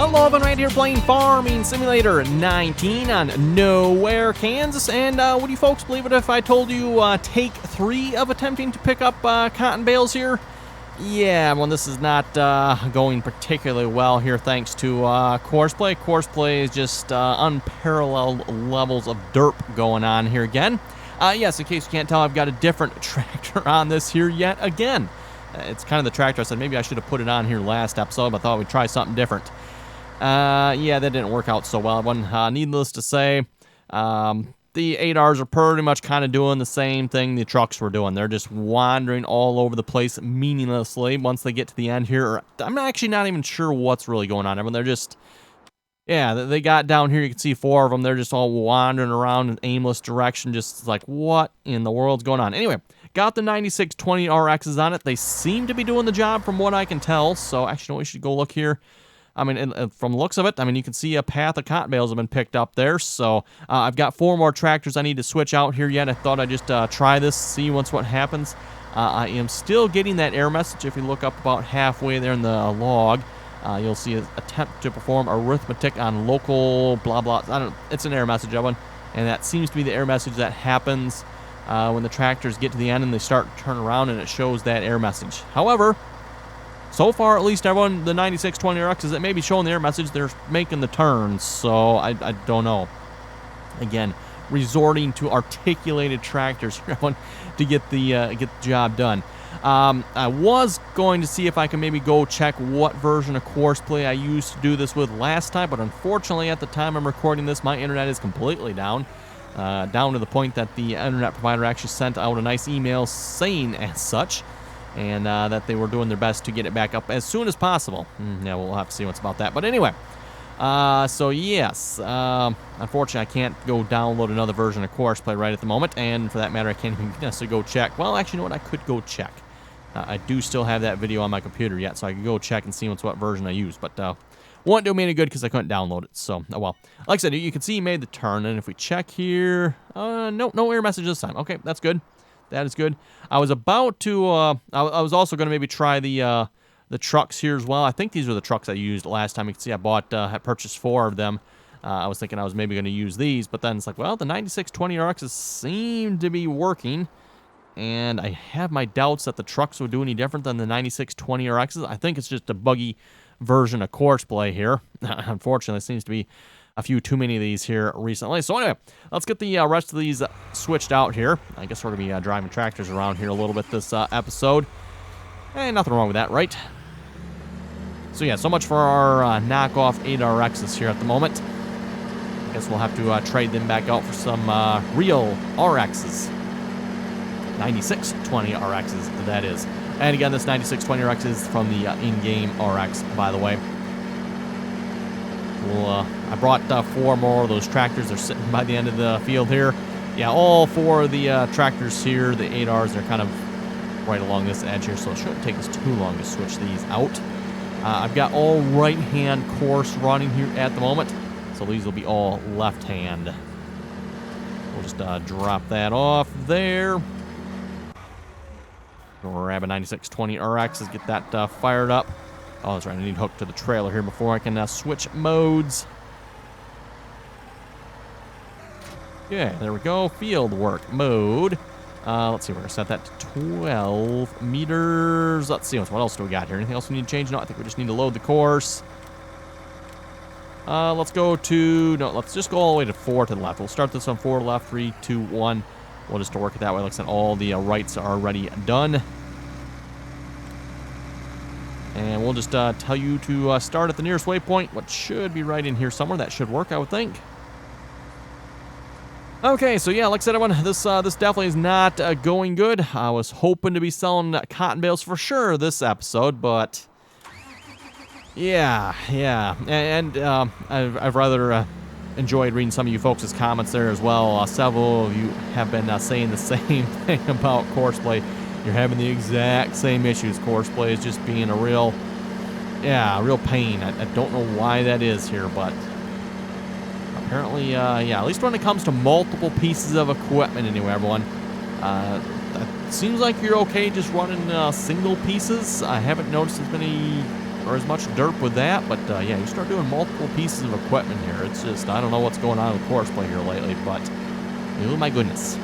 Hello, Evan, right here playing Farming Simulator 19 on Nowhere, Kansas. And would you folks believe it if I told you take 3 of attempting to pick up cotton bales here? Yeah, well, this is not going particularly well here thanks to Courseplay. Courseplay is just unparalleled levels of derp going on here again. Yes, in case you can't tell, I've got a different tractor on this here yet again. It's kind of the tractor I said maybe I should have put it on here last episode, but I thought we'd try something different. Yeah, that didn't work out so well. Needless to say, the 8Rs are pretty much kind of doing the same thing the trucks were doing. They're just wandering all over the place meaninglessly once they get to the end here. I'm actually not even sure what's really going on. They're just, yeah, they got down here. You can see 4 of them. They're just all wandering around in aimless direction, just like, what in the world's going on? Anyway, got the 9620 RXs on it. They seem to be doing the job from what I can tell. So actually, we should go look here. I mean, from the looks of it, I mean, you can see a path of cotton bales have been picked up there. So I've got 4 more tractors I need to switch out here yet. I thought I'd just try this, see what happens. I am still getting that error message. If you look up about halfway there in the log, you'll see an attempt to perform arithmetic on local blah blah. I don't know. It's an error message, Evan, and that seems to be the error message that happens when the tractors get to the end and they start to turn around, and it shows that error message. However, so far, at least everyone, the 9620 RXs that may be showing the error message, they're making the turns, so I don't know. Again, resorting to articulated tractors to get the job done. I was going to see if I can maybe go check what version of Courseplay I used to do this with last time, but unfortunately, at the time I'm recording this, my internet is completely down. Down to the point that the internet provider actually sent out a nice email saying as such, and that they were doing their best to get it back up as soon as possible. Yeah, we'll have to see what's about that. But anyway, so yes, unfortunately, I can't go download another version of Courseplay right at the moment, and for that matter, I can't even necessarily go check. Well, actually, you know what? I could go check. I do still have that video on my computer yet, so I could go check and see what version I use, but won't do me any good because I couldn't download it. So, oh well. Like I said, you can see he made the turn, and if we check here, no error message this time. Okay, that's good. That is good. I was about to, I was also going to maybe try the trucks here as well. I think these were the trucks I used last time. You can see I purchased 4 of them. I was thinking I was maybe going to use these, but then it's like, well, the 9620 RXs seem to be working, and I have my doubts that the trucks would do any different than the 9620 RXs. I think it's just a buggy version of Courseplay here. Unfortunately, it seems to be a few too many of these here recently. So anyway, let's get the rest of these switched out here. I guess we're going to be driving tractors around here a little bit this episode. Hey, nothing wrong with that, right? So yeah, so much for our knockoff 8RXs here at the moment. I guess we'll have to trade them back out for some real RXs. 9620 RXs, that is. And again, this 9620 RX is from the in-game RX, by the way. Well, I brought 4 more of those tractors. They're sitting by the end of the field here. Yeah, all 4 of the tractors here, the 8Rs, they're kind of right along this edge here, so it shouldn't take us too long to switch these out. I've got all right-hand course running here at the moment, so these will be all left-hand. We'll just drop that off there. Grab a 9620 RX, get that fired up. Oh, that's right, I need to hook to the trailer here before I can switch modes. Yeah, there we go. Field work mode. Let's see, we're going to set that to 12 meters. Let's see, what else do we got here? Anything else we need to change? No, I think we just need to load the course. Let's just go all the way to 4 to the left. We'll start this on 4 to the left, 3, 2, 1. We'll just work it that way. Like I said, all the rights are already done. And we'll just tell you to start at the nearest waypoint, what should be right in here somewhere. That should work, I would think. Okay, so yeah, like I said, everyone, this definitely is not going good. I was hoping to be selling cotton bales for sure this episode, but yeah, and I've rather enjoyed reading some of you folks' comments there as well. Several of you have been saying the same thing about Courseplay. You're having the exact same issues. Courseplay is just being a real pain. I don't know why that is here, but Apparently, yeah, at least when it comes to multiple pieces of equipment anyway, everyone. That seems like you're okay just running single pieces. I haven't noticed as many or as much derp with that, but yeah, you start doing multiple pieces of equipment here. It's just, I don't know what's going on with Courseplay here lately, but oh my goodness.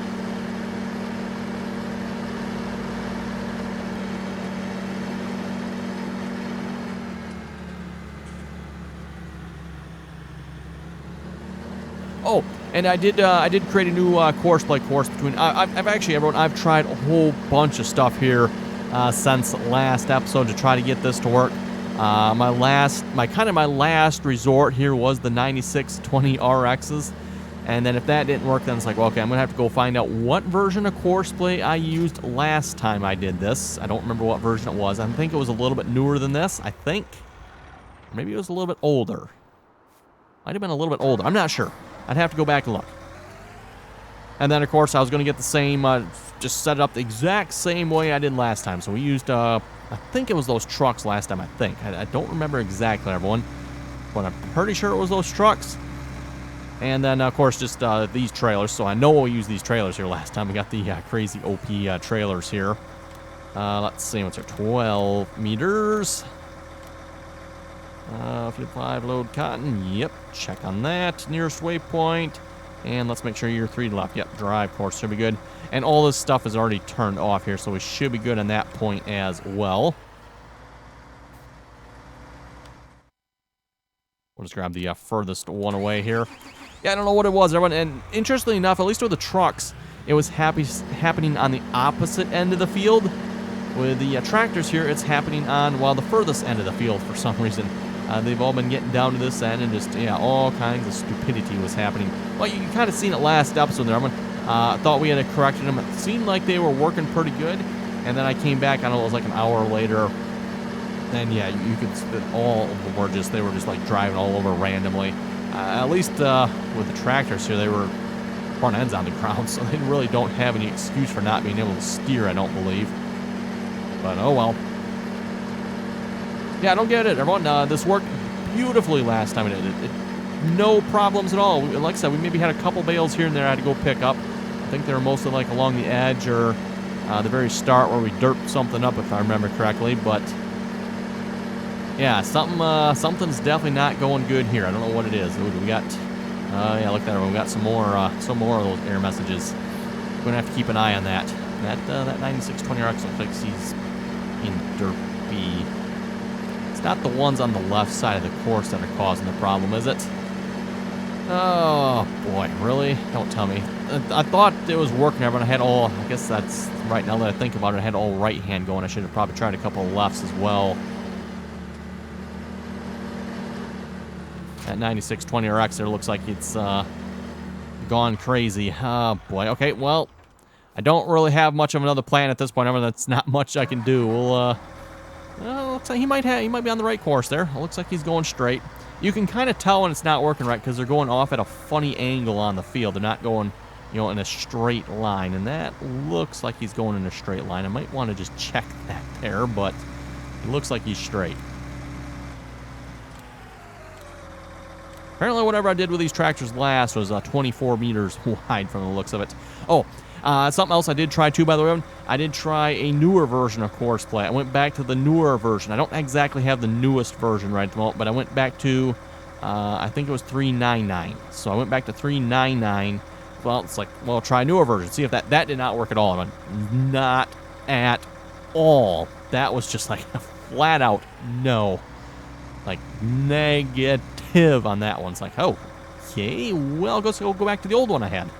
Oh, and I did create a new Courseplay course between. I've actually, everyone, I've tried a whole bunch of stuff here since last episode to try to get this to work. My last resort here was the 9620 RXs, and then if that didn't work, then it's like, well, okay, I'm gonna have to go find out what version of Courseplay I used last time I did this. I don't remember what version it was. I think it was a little bit newer than this. I think maybe it was a little bit older. Might have been a little bit older. I'm not sure. I'd have to go back and look. And then, of course, I was going to get the same, just set it up the exact same way I did last time. So we used, I think it was those trucks last time, I think. I don't remember exactly, everyone. But I'm pretty sure it was those trucks. And then, of course, just these trailers. So I know we used these trailers here last time. We got the crazy OP trailers here. Let's see, what's here? 12 meters. 55 load cotton. Yep, check on that. Nearest waypoint. And let's make sure you're 3 to left. Yep, drive course should be good. And all this stuff is already turned off here, so we should be good on that point as well. We'll just grab the furthest one away here. Yeah, I don't know what it was, everyone. And interestingly enough, at least with the trucks, it was happening on the opposite end of the field. With the tractors here, it's happening on, well, the furthest end of the field for some reason. They've all been getting down to this end, and just, yeah, all kinds of stupidity was happening. Well, you kind of seen it last episode there. I thought we had corrected them. It seemed like they were working pretty good, and then I came back, I don't know, it was like an hour later, and yeah, you could spit all of them were just, they were just like driving all over randomly. At least with the tractors here, they were front ends on the ground, so they really don't have any excuse for not being able to steer, I don't believe. But oh well. Yeah, I don't get it, everyone. This worked beautifully last time. No problems at all. Like I said, we maybe had a couple bales here and there I had to go pick up. I think they were mostly like along the edge or the very start where we derped something up, if I remember correctly. But yeah, something's definitely not going good here. I don't know what it is. Ooh, we got, yeah, look there. We got some more of those error messages. We're gonna have to keep an eye on that. That 9620RX looks like he's in derpy. It's not the ones on the left side of the course that are causing the problem, is it? Oh boy, really? Don't tell me. I thought it was working, everyone. I had all, I guess that's right now that I think about it, I had all right hand going. I should have probably tried a couple of lefts as well. That 9620RX there looks like it's gone crazy. Oh boy, okay, well, I don't really have much of another plan at this point. I mean, that's not much I can do. We'll, looks like he might be on the right course there. It looks like he's going straight. You can kind of tell when it's not working right because they're going off at a funny angle on the field. They're not going, you know, in a straight line, and that looks like he's going in a straight line. I might want to just check that there, but it looks like he's straight. Apparently, whatever I did with these tractors last was 24 meters wide from the looks of it. Oh. Something else I did try too, by the way, I did try a newer version of Courseplay. I went back to the newer version. I don't exactly have the newest version right at the moment, but I went back to, I think it was 3.99. So I went back to 3.99. Well, it's like, well, try a newer version. See if that did not work at all. I mean, not at all. That was just like a flat out no. Like negative on that one. It's like, oh, okay, well, let's go back to the old one I had.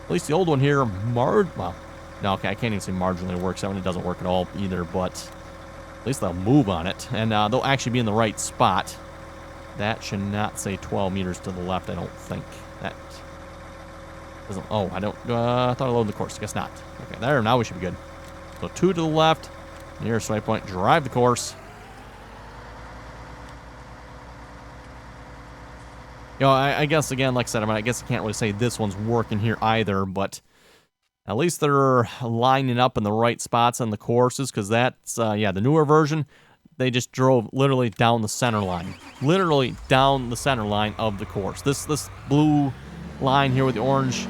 At least the old one here, well, no, okay, I can't even say marginally works. That one it doesn't work at all either, but at least they'll move on it, and they'll actually be in the right spot. That should not say 12 meters to the left, I don't think. That doesn't, oh, I thought I loaded the course. Guess not. Okay, there, now we should be good. So 2 to the left, nearest waypoint, drive the course. You know, I guess, again, like I said, I mean, I guess I can't really say this one's working here either, but at least they're lining up in the right spots on the courses, because that's, yeah, the newer version they just drove literally down the center line. Literally down the center line of the course. This blue line here with the orange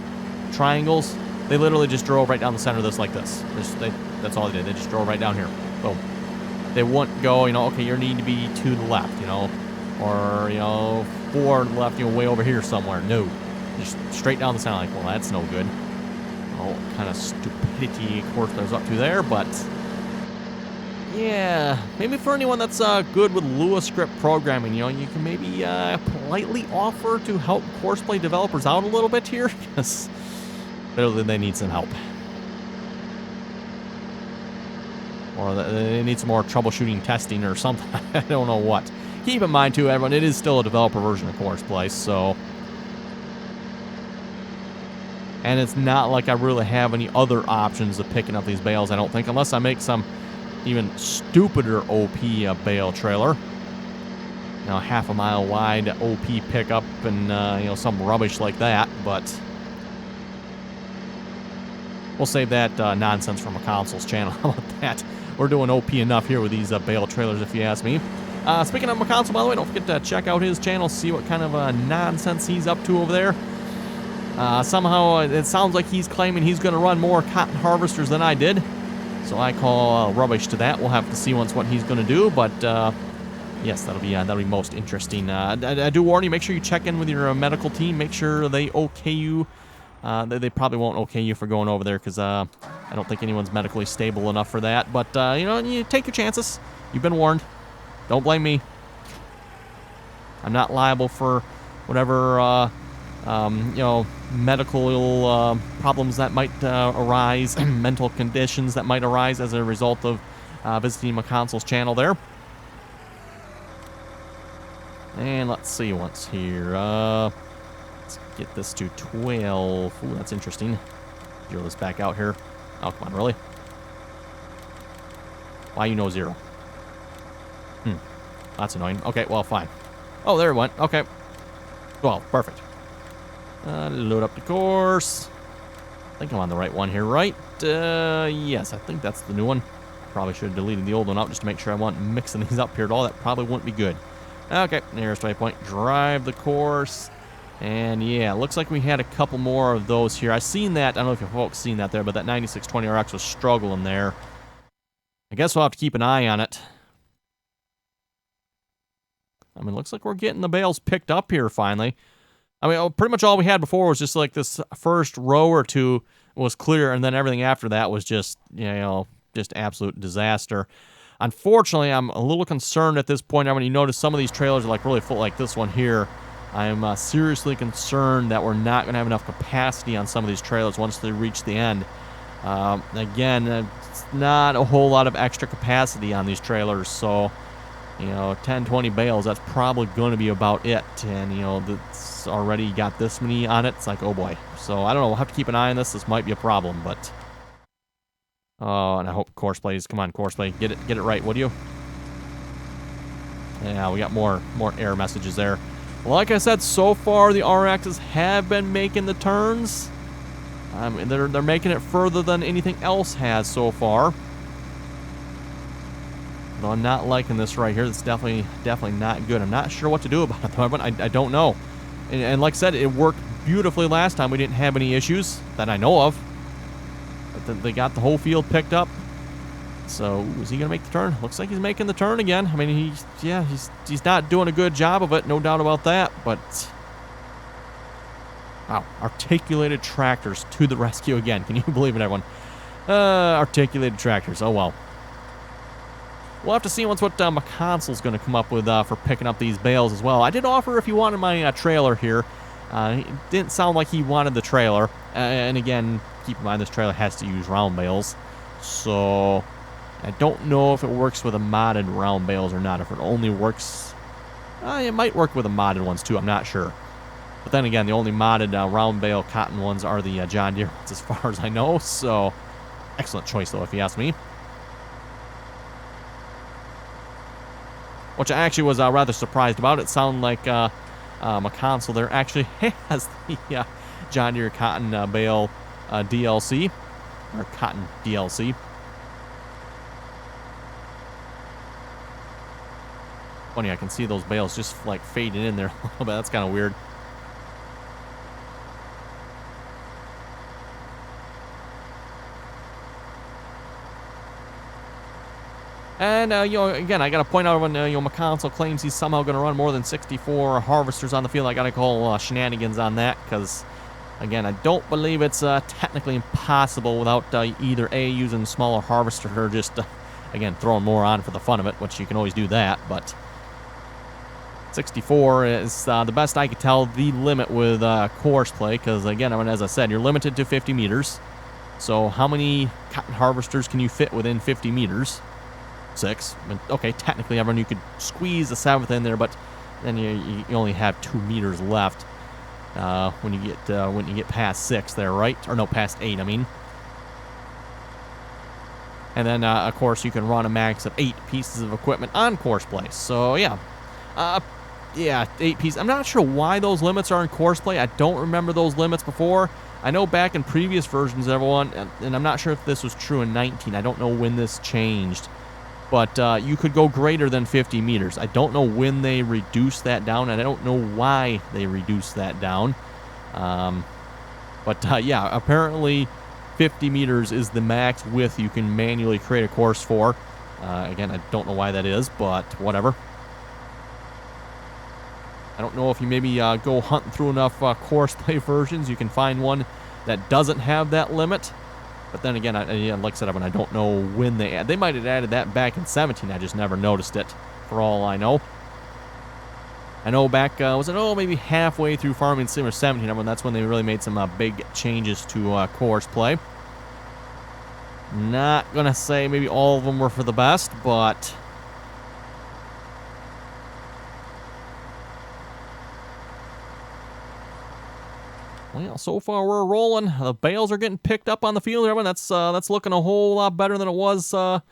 triangles, they literally just drove right down the center of this like this. That's all they did. They just drove right down here. Boom. They wouldn't go, you know, okay, you need to be to the left, you know, or, you know, 4 to the left, you know, way over here somewhere. No. Just straight down the center line. Well, that's no good. Oh, kind of stupidity, of course, there's up to there, but yeah, maybe for anyone that's good with Lua script programming, you know, you can maybe politely offer to help Courseplay developers out a little bit here, because clearly they need some help. Or they need some more troubleshooting testing or something. I don't know what. Keep in mind, too, everyone, it is still a developer version of Courseplay, so... And it's not like I really have any other options of picking up these bales, I don't think, unless I make some even stupider OP bale trailer. You know, half a mile wide OP pickup and, you know, some rubbish like that, but... We'll save that nonsense from a console's channel. How about that? We're doing OP enough here with these bale trailers, if you ask me. Speaking of McConsole, by the way, don't forget to check out his channel, see what kind of nonsense he's up to over there. Somehow, it sounds like he's claiming he's going to run more cotton harvesters than I did. So I call rubbish to that. We'll have to see what he's going to do, but yes, that'll be most interesting. I do warn you, make sure you check in with your medical team. Make sure they okay you. They probably won't okay you for going over there because I don't think anyone's medically stable enough for that. But, you know, you take your chances. You've been warned. Don't blame me. I'm not liable for whatever, you know, medical problems that might arise, mental conditions that might arise as a result of visiting McConsole's channel there. And let's see what's here. Let's get this to 12. Ooh, that's interesting. Zero this back out here. Oh, come on, really? Why you know 0? That's annoying. Okay, well, fine. Oh, there it went. Okay. 12. Perfect. Load up the course. I think I'm on the right one here, right? Yes, I think that's the new one. Probably should have deleted the old one out just to make sure I wasn't mixing these up here at all. That probably wouldn't be good. Okay, nearest waypoint. Drive the course. And yeah, looks like we had a couple more of those here. I've seen that. I don't know if you folks seen that there, but that 9620RX was struggling there. I guess we'll have to keep an eye on it. I mean, looks like we're getting the bales picked up here finally. I mean, pretty much all we had before was just like this first row or two was clear, and then everything after that was just, you know, just absolute disaster. Unfortunately, I'm a little concerned at this point. When you notice some of these trailers are like really full, like this one here. I'm seriously concerned that we're not going to have enough capacity on some of these trailers once they reach the end. Again, it's not a whole lot of extra capacity on these trailers, so, you know, 10, 20 bales, that's probably going to be about it. And, you know, that's already got this many on it. It's like, oh boy. So, I don't know. We'll have to keep an eye on this. This might be a problem, but... Oh, and I hope Courseplay, come on, Courseplay, get it right, would you? Yeah, we got more error messages there. Like I said, so far the RXs have been making the turns. They're making it further than anything else has so far. Though I'm not liking this right here. It's definitely not good. I'm not sure what to do about it, though. I don't know. And like I said, it worked beautifully last time. We didn't have any issues that I know of. But they got the whole field picked up. So, is he going to make the turn? Looks like he's making the turn again. I mean, he's not doing a good job of it, no doubt about that. But, wow, articulated tractors to the rescue again. Can you believe it, everyone? Articulated tractors. Oh, well. We'll have to see what McConsole's going to come up with for picking up these bales as well. I did offer if you wanted my trailer here. It didn't sound like he wanted the trailer. And again, keep in mind this trailer has to use round bales. So... I don't know if it works with a modded round bales or not. If it only works... it might work with the modded ones, too. I'm not sure. But then again, the only modded round bale cotton ones are the John Deere ones, as far as I know. So, excellent choice, though, if you ask me. Which I actually was rather surprised about. It sounded like McConsole there actually has the John Deere cotton bale DLC. Or cotton DLC. Funny, I can see those bales just like fading in there a little bit. That's kind of weird. And, you know, again, I got to point out when, you know, my console claims he's somehow going to run more than 64 harvesters on the field, I got to call shenanigans on that, because, again, I don't believe it's technically impossible without either A, using smaller harvester, or just, again, throwing more on for the fun of it, which you can always do that, but 64 is, the best I could tell, the limit with course play, because, again, I mean, as I said, you're limited to 50 meters, so how many cotton harvesters can you fit within 50 meters? 6. I mean, okay, technically, everyone, you could squeeze the 7th in there, but then you only have 2 meters left when you get past 6 there, right? Or no, past 8, I mean. And then, of course, you can run a max of 8 pieces of equipment on course play. So, yeah. Yeah, 8 pieces. I'm not sure why those limits are in course play. I don't remember those limits before. I know back in previous versions, everyone, and I'm not sure if this was true in 19. I don't know when this changed. But you could go greater than 50 meters. I don't know when they reduced that down, and I don't know why they reduced that down. Yeah, apparently 50 meters is the max width you can manually create a course for. Again, I don't know why that is, but whatever. I don't know if you maybe go hunting through enough course play versions, you can find one that doesn't have that limit. But then again, like I said, I don't know when they might have added that back in 17. I just never noticed it, for all I know. I know back, was it, maybe halfway through Farming Simulator 17, I mean, that's when they really made some big changes to course play. Not going to say maybe all of them were for the best, but well, so far we're rolling. The bales are getting picked up on the field, everyone. That's looking a whole lot better than it was the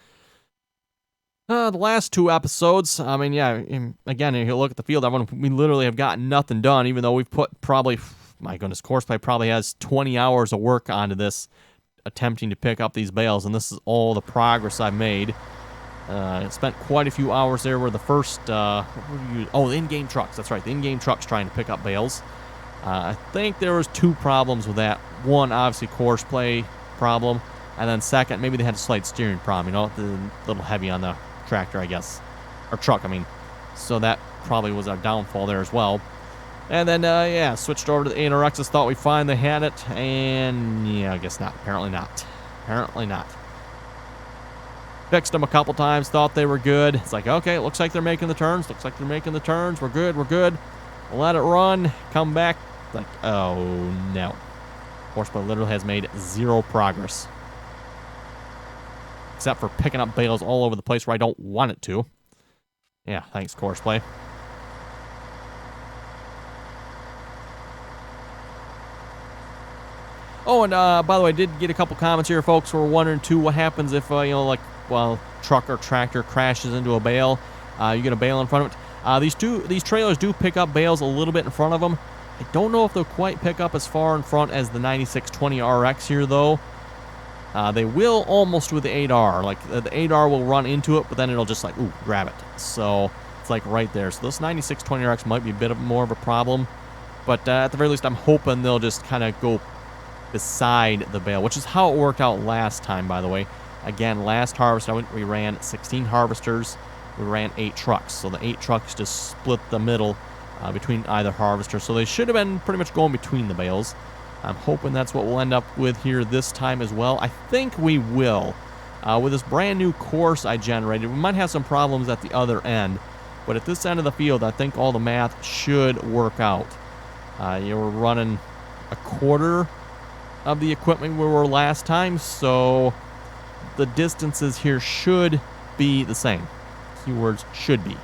last 2 episodes. I mean, yeah, again, if you look at the field, everyone, we literally have gotten nothing done, even though we've put probably, my goodness, Courseplay probably has 20 hours of work onto this, attempting to pick up these bales, and this is all the progress I've made. I spent quite a few hours there where the first, the in-game trucks. That's right, the in-game trucks trying to pick up bales. I think there was 2 problems with that. One, obviously, course play problem. And then second, maybe they had a slight steering problem, you know, a little heavy on the tractor, I guess. Or truck, I mean. So that probably was our downfall there as well. And then, yeah, switched over to the A100Xs, thought we finally had it. And, yeah, I guess not. Apparently not. Apparently not. Fixed them a couple times, thought they were good. It's like, okay, it looks like they're making the turns. Looks like they're making the turns. We're good, we're good. Let it run, come back. Like, oh no. Horseplay literally has made 0 progress. Except for picking up bales all over the place where I don't want it to. Yeah, thanks, Courseplay. Oh, and by the way, I did get a couple comments here, folks, who were wondering, too, what happens if, you know, like, well, truck or tractor crashes into a bale. You get a bale in front of it. These trailers do pick up bales a little bit in front of them. I don't know if they'll quite pick up as far in front as the 9620 RX here, though. They will almost with the 8R. Like, the 8R will run into it, but then it'll just, like, ooh, grab it. So, it's, like, right there. So, this 9620 RX might be a bit more of a problem. But at the very least, I'm hoping they'll just kind of go beside the bale, which is how it worked out last time, by the way. Again, last harvest, we ran 16 harvesters. We ran 8 trucks. So, the 8 trucks just split the middle between either harvester. So they should have been pretty much going between the bales. I'm hoping that's what we'll end up with here this time as well. I think we will. With this brand new course I generated, we might have some problems at the other end. But at this end of the field, I think all the math should work out. You were running a quarter of the equipment we were last time, so the distances here should be the same. Keywords should be.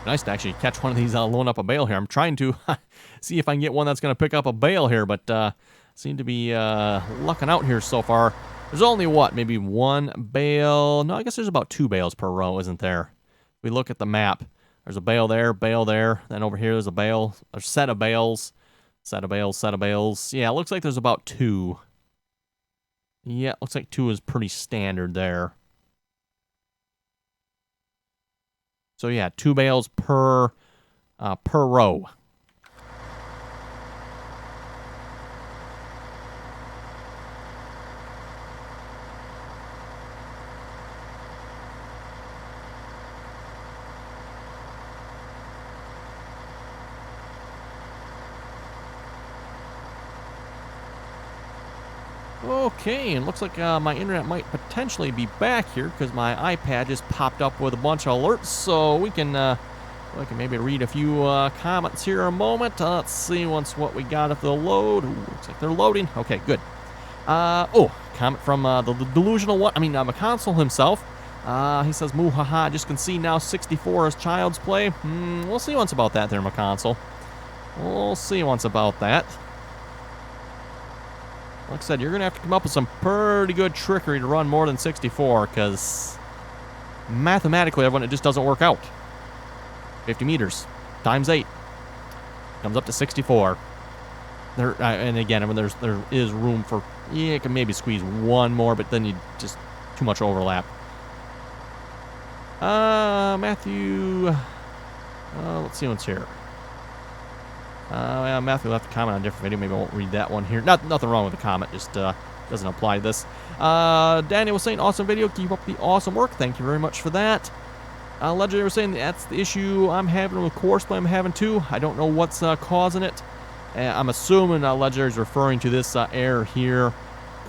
Nice to actually catch one of these loading up a bale here. I'm trying to see if I can get one that's going to pick up a bale here, but seem to be lucking out here so far. There's only, what, maybe 1 bale? No, I guess there's about 2 bales per row, isn't there? If we look at the map, there's a bale there, then over here there's a bale, a set of bales. Set of bales, set of bales. Yeah, it looks like there's about 2. Yeah, looks like 2 is pretty standard there. So yeah, 2 bales per row. Okay, and looks like my internet might potentially be back here because my iPad just popped up with a bunch of alerts, so we can maybe read a few comments here in a moment. Let's see what we got if they'll load. Ooh, looks like they're loading. Okay, good. Comment from the delusional one. McConsole himself. He says, "Muhaha, just can see now 64 is child's play." We'll see once about that there, McConsole. We'll see once about that. Like I said, you're going to have to come up with some pretty good trickery to run more than 64, because mathematically, everyone, it just doesn't work out. 50 meters times 8 comes up to 64. And again, there is room for, you can maybe squeeze one more, but then you just too much overlap. Matthew, let's see what's here. Yeah, Matthew left a comment on a different video. Maybe I won't read that one here. Nothing wrong with the comment. Just doesn't apply to this. Daniel was saying, awesome video. Keep up the awesome work. Thank you very much for that. Legendary was saying that's the issue I'm having with Courseplay. I'm having too. I don't know what's causing it. I'm assuming Legendary is referring to this error here.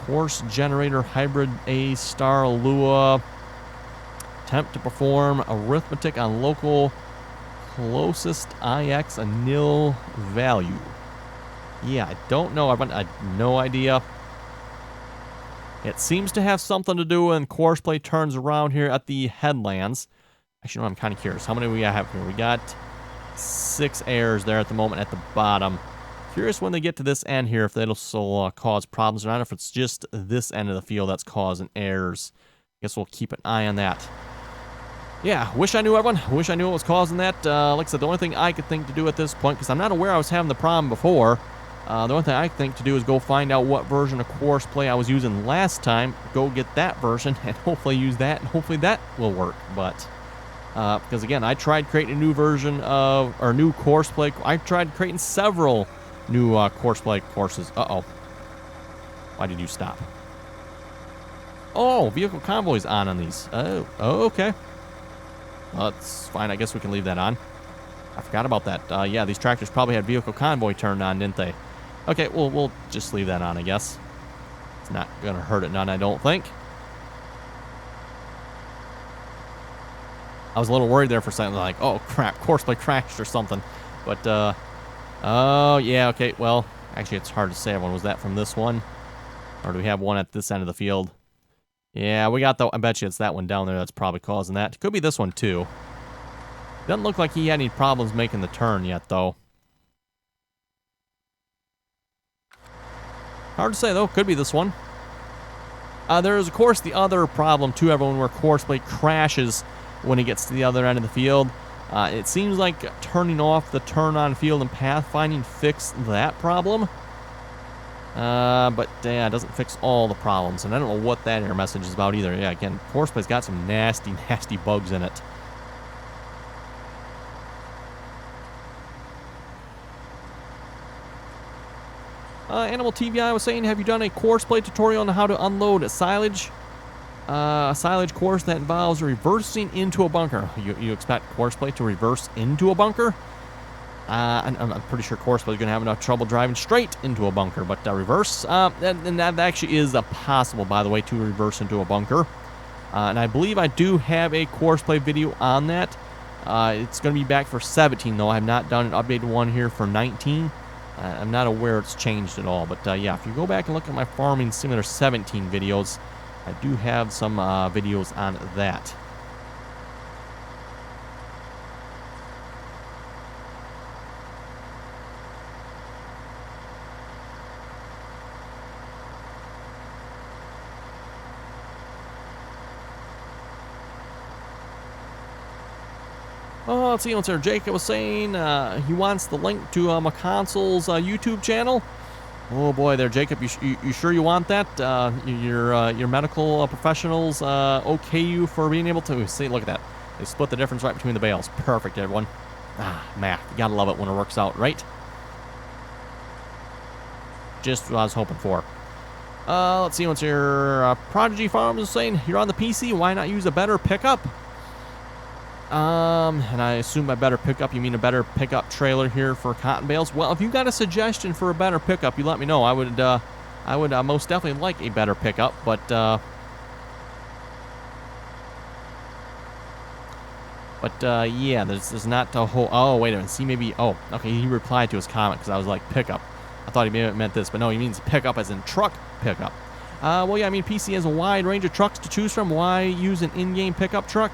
Course generator hybrid A star Lua. Attempt to perform arithmetic on local closest IX a nil value. Yeah, I don't know. I have no idea. It seems to have something to do when Courseplay turns around here at the headlands. Actually, no, I'm kind of curious. How many do we have here? We got 6 errors there at the moment at the bottom. Curious when they get to this end here if that'll still cause problems or not. If it's just this end of the field that's causing errors. Guess we'll keep an eye on that. Yeah, wish I knew, everyone. Wish I knew what was causing that. Like I said, the only thing I could think to do at this point, because I'm not aware I was having the problem before, the only thing I think to do is go find out what version of Courseplay I was using last time, go get that version, and hopefully use that, and hopefully that will work. But, because again, I tried creating a new version of, or new Courseplay. I tried creating several new Courseplay courses. Uh-oh. Why did you stop? Oh, vehicle convoy's on these. Oh, okay. Well, that's fine. I guess we can leave that on. I forgot about that. Yeah, these tractors probably had vehicle convoy turned on, didn't they? Okay, we'll just leave that on, I guess. It's not going to hurt it none, I don't think. I was a little worried there for a second, like, oh, crap, Courseplay crashed or something. But, oh, yeah, okay, well, actually, it's hard to say. Was that from this one? Or do we have one at this end of the field? Yeah, we got the, I bet you it's that one down there that's probably causing that. Could be this one, too. Doesn't look like he had any problems making the turn yet, though. Hard to say, though. Could be this one. There is, of course, the other problem, too, everyone, where Courseplay crashes when it gets to the other end of the field. It seems like turning off the turn-on field and pathfinding fixed that problem. But yeah, it doesn't fix all the problems, and I don't know what that error message is about either. Yeah, again, Courseplay's got some nasty, nasty bugs in it. Animal TVI was saying, have you done a Courseplay tutorial on how to unload silage? A silage course that involves reversing into a bunker. You expect Courseplay to reverse into a bunker? I'm pretty sure Courseplay is going to have enough trouble driving straight into a bunker, but reverse, and that actually is possible, by the way, to reverse into a bunker. And I believe I do have a Courseplay video on that. It's going to be back for 17, though. I have not done an updated one here for 19. I'm not aware it's changed at all, but yeah, if you go back and look at my Farming Simulator 17 videos, I do have some videos on that. Oh, let's see what's there. Jacob was saying he wants the link to McConsole's YouTube channel. Oh boy, there, Jacob. You sure you want that? Your medical professionals okay you for being able to see? Look at that. They split the difference right between the bales. Perfect, everyone. Ah, math. You gotta love it when it works out, right? Just what I was hoping for. Let's see what's your Prodigy Farms is saying. You're on the PC. Why not use a better pickup? And I assume by better pickup you mean a better pickup trailer here for cotton bales. Well, if you got a suggestion for a better pickup, you let me know. I would most definitely like a better pickup, but yeah, there's not a whole. Oh, wait a minute. See, maybe. Oh, okay. He replied to his comment because I was like pickup. I thought he meant this, but no, he means pickup as in truck pickup. Well, yeah, I mean PC has a wide range of trucks to choose from. Why use an in-game pickup truck?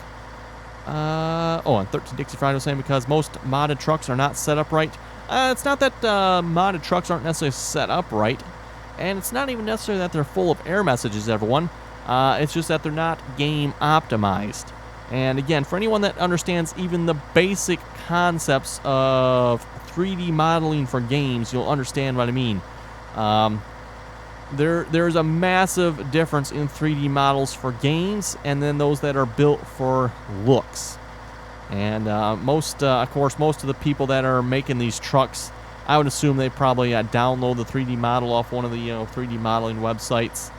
And 13 Dixie Friday was saying because most modded trucks are not set up right. It's not that modded trucks aren't necessarily set up right, and it's not even necessarily that they're full of error messages, everyone. It's just that they're not game optimized. And again, for anyone that understands even the basic concepts of 3D modeling for games, you'll understand what I mean. There's a massive difference in 3D models for games and then those that are built for looks. And of course, most of the people that are making these trucks, I would assume they probably download the 3D model off one of the 3D modeling websites.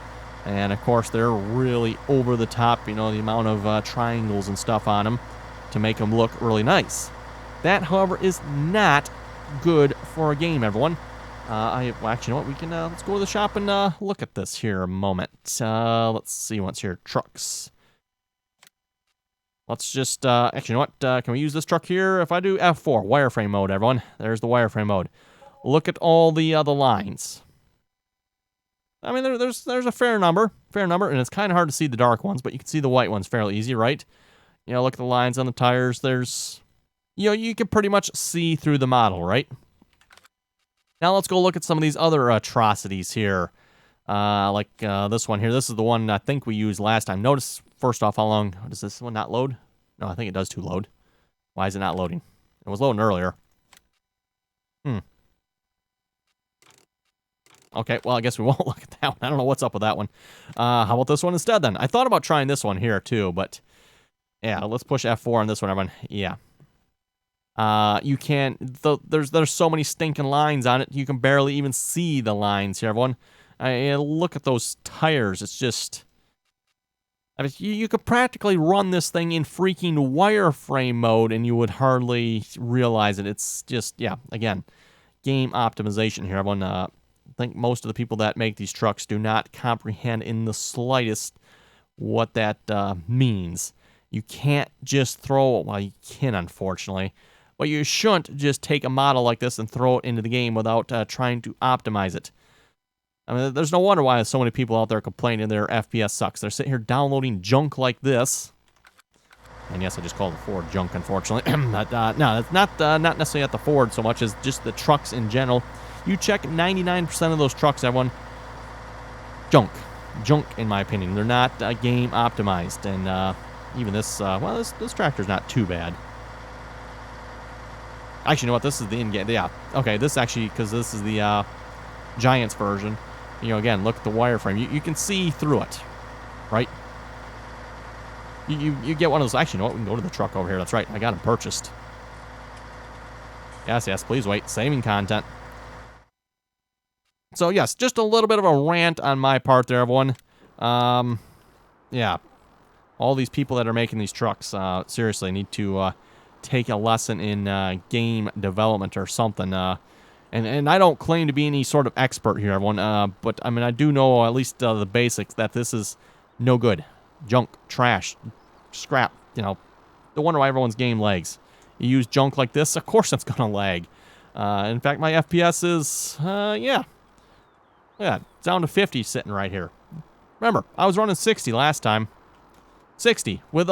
And of course, they're really over the top, the amount of triangles and stuff on them to make them look really nice. That, however, is not good for a game, everyone. Actually, you know what? We can let's go to the shop and look at this here a moment. Let's see what's here. Trucks. Let's just actually, you know what? Can we use this truck here? If I do F4 wireframe mode, everyone. There's the wireframe mode. Look at all the other lines. I mean, there's a fair number, and it's kind of hard to see the dark ones, but you can see the white ones fairly easy, right? Look at the lines on the tires. There's, you can pretty much see through the model, right? Now let's go look at some of these other atrocities here. Like this one here. This is the one I think we used last time. Notice, first off, how long does this one not load? No, I think it does too load. Why is it not loading? It was loading earlier. Okay, well, I guess we won't look at that one. I don't know what's up with that one. How about this one instead, then? I thought about trying this one here, too, but yeah, let's push F4 on this one, everyone. Yeah. You can't, there's so many stinking lines on it, you can barely even see the lines here, everyone. Look at those tires, it's just, I mean, you could practically run this thing in freaking wireframe mode and you would hardly realize it. It's just, yeah, again, game optimization here, everyone. I think most of the people that make these trucks do not comprehend in the slightest what that means. You can't just throw, well, you can, unfortunately, but you shouldn't just take a model like this and throw it into the game without trying to optimize it. I mean, there's no wonder why there's so many people out there complaining their FPS sucks. They're sitting here downloading junk like this. And yes, I just called the Ford junk, unfortunately. But, no, it's not necessarily at the Ford so much as just the trucks in general. You check 99% of those trucks, everyone. Junk. Junk, in my opinion. They're not game optimized. And even this, well, this tractor's not too bad. Actually, you know what? This is the in-game. Yeah. Okay, this actually, because this is the Giants version. Again, look at the wireframe. You can see through it, right? You get one of those. Actually, you know what? We can go to the truck over here. That's right. I got them purchased. Yes, please wait. Saving content. So, yes, just a little bit of a rant on my part there, everyone. Yeah. All these people that are making these trucks, seriously, need to take a lesson in game development or something. And I don't claim to be any sort of expert here, everyone. But, I mean, I do know at least the basics that this is no good. Junk, trash, scrap, No wonder why everyone's game lags. You use junk like this, of course it's going to lag. In fact, my FPS is, yeah, down to 50 sitting right here. Remember, I was running 60 last time. 60 with,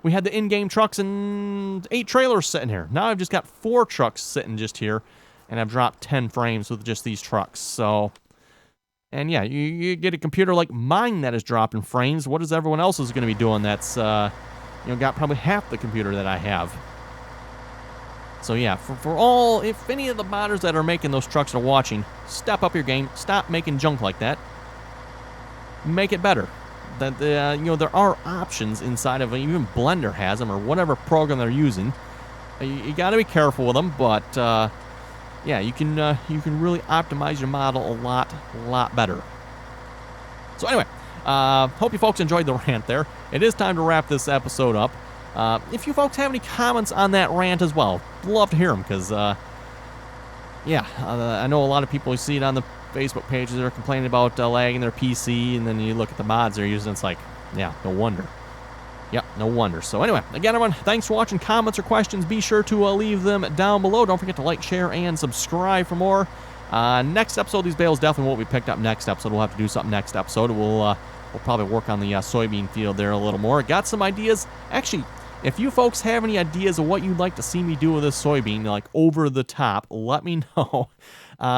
we had the in-game trucks and 8 trailers sitting here. Now I've just got 4 trucks sitting just here, and I've dropped 10 frames with just these trucks, so... And yeah, you get a computer like mine that is dropping frames. What is everyone else is going to be doing that's, got probably half the computer that I have? So yeah, for all, if any of the modders that are making those trucks are watching, step up your game. Stop making junk like that. Make it better. That you know, there are options inside of, even Blender has them, or whatever program they're using. You got to be careful with them, but yeah, you can really optimize your model a lot better. So anyway, hope you folks enjoyed the rant there. It is time to wrap this episode up. If you folks have any comments on that rant as well, love to hear them, because yeah, I know a lot of people, you see it on the Facebook pages, they're complaining about lagging their PC, and then you look at the mods they're using, it's like, yeah, no wonder. Yep, no wonder. So anyway, again, everyone, thanks for watching. Comments or questions, be sure to leave them down below. Don't forget to like, share, and subscribe for more. Next episode, these bales definitely won't be picked up next episode. We'll have to do something next episode. We'll probably work on the soybean field there a little more. Got some ideas. Actually, if you folks have any ideas of what you'd like to see me do with this soybean, like over the top, let me know.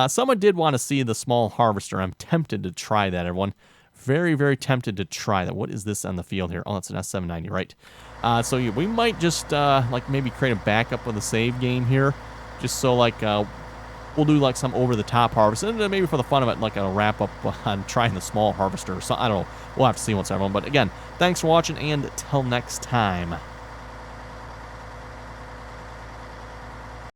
Someone did want to see the small harvester. I'm tempted to try that, everyone. Very tempted to try that. What is this on the field here? Oh, it's an S790, right? So yeah, we might just like maybe create a backup of the save game here, just so like we'll do like some over-the-top harvest, and maybe for the fun of it, like a wrap-up on trying the small harvester or something. I don't know. We'll have to see what's everyone. But again, thanks for watching, and till next time.